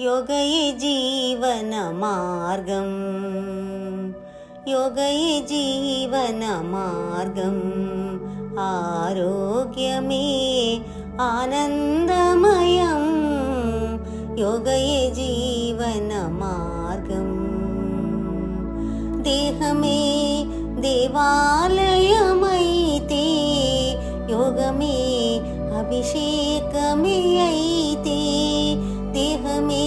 योगये जीवनमार्गं योगये जीवनमार्गम् आरोग्यमे आनन्दमयं योगये जीवनमार्गम् देहमे देवालयमैते योगमे अभिषेकमे ऐते देहमे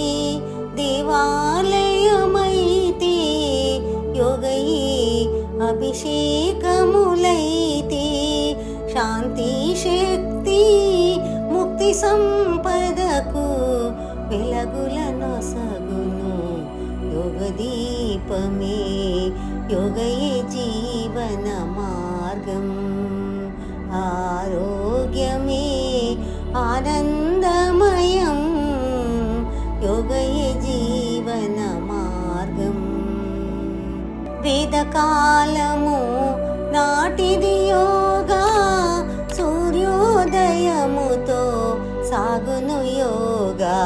देवालयमैते योगये अभिषेकमुलैते शांति शक्ति मुक्ति संपदकु वेलगुलनొసగును योगदीपमे योगये जीवनमार्गं आरोग्यमे आनन्दमयं योगये जीवनमार्गं वेदकालमु नाटिदि योगा सूर्योदयमुतो सागुनु योगा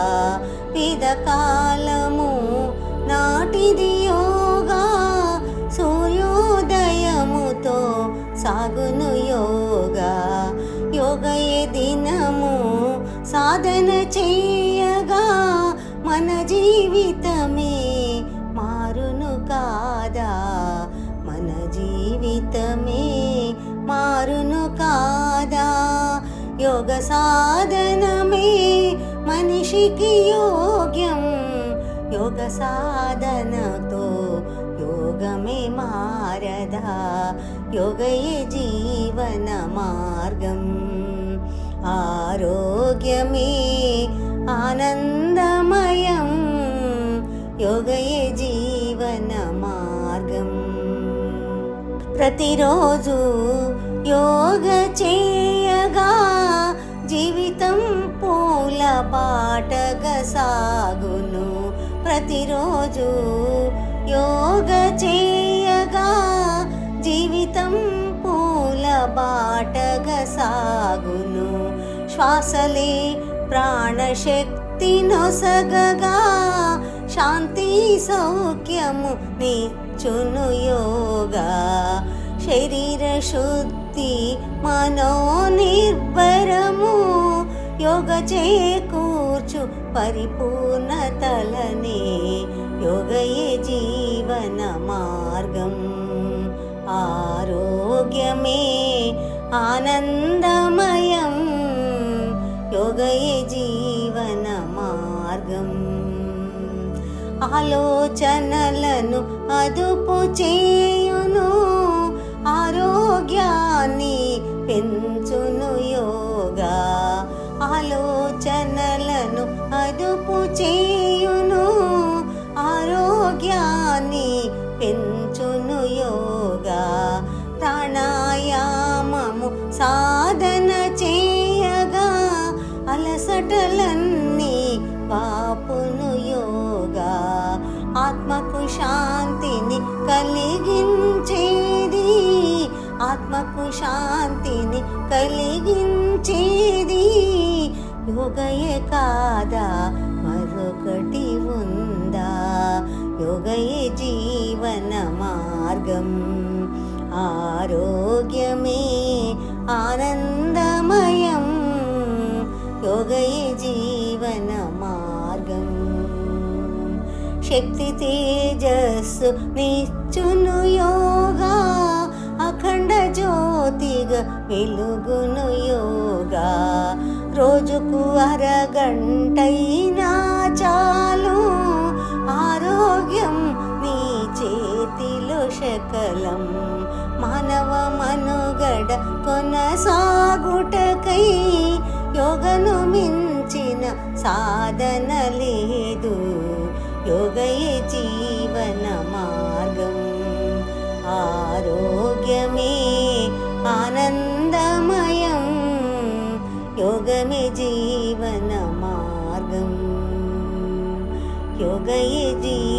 वेदकालमु नाटिदि योगा सूर्योदयमुतो सागुनु योगा योगये दिनमु साधन చేయగా మన జీవితమే మారును కాదా మన జీవితమే మారును కాదా యోగ సాధనమే మనిషికి యోగ్యం యోగ సాధనతో యోగమే మారదా యోగయే జీవన మార్గం ఆరోగ్యమే ఆనందమయం యోగయే జీవన మార్గం ప్రతిరోజు యోగ చేయగా జీవితం పూల బాటగా సాగును ప్రతిరోజు యోగ చేయగా జీవితం పూల బాటగా సాగును శ్వాసలే ప్రాణశక్తి నొసగగా శాంతి సౌఖ్యము నిచ్చును యోగా శరీర శుద్ధి మనోనిర్భరము యోగ చేకూర్చు పరిపూర్ణతలనే యోగయే జీవన మార్గం ఆరోగ్యమే ఆనందమయం యోగయే జీవన మార్గం ఆలోచనలను అదుపు చేయును ఆరోగ్యాన్ని పెంచును యోగా ఆలోచనలను అదుపు చేయును ఆరోగ్యాన్ని పెంచును యోగా ప్రాణాయామము సాధన చేయగా అలసటలన్నీ పాపును యోగా ఆత్మకు శాంతిని కలిగించేది ఆత్మకు శాంతిని కలిగించేది యోగయే కాదా మరొకటి ఉందా యోగయే జీవన మార్గం ఆరోగ్యమే ఆనందమయం యోగయే జీవన మార్గం శక్తి తేజస్సు నిచ్చును యోగా అఖండ జ్యోతిగా వెలుగును యోగా రోజుకు అరగంటైనా చాలు ఆరోగ్యం నీ చేతిలో శకలం మానవ మనుగడ కొనసాగుటకై యోగను మించిన సాధన లేదు యోగయే జీవన మార్గం ఆరోగ్యమే ఆనందమయం యోగమే జీవన మార్గం యోగయే జీవన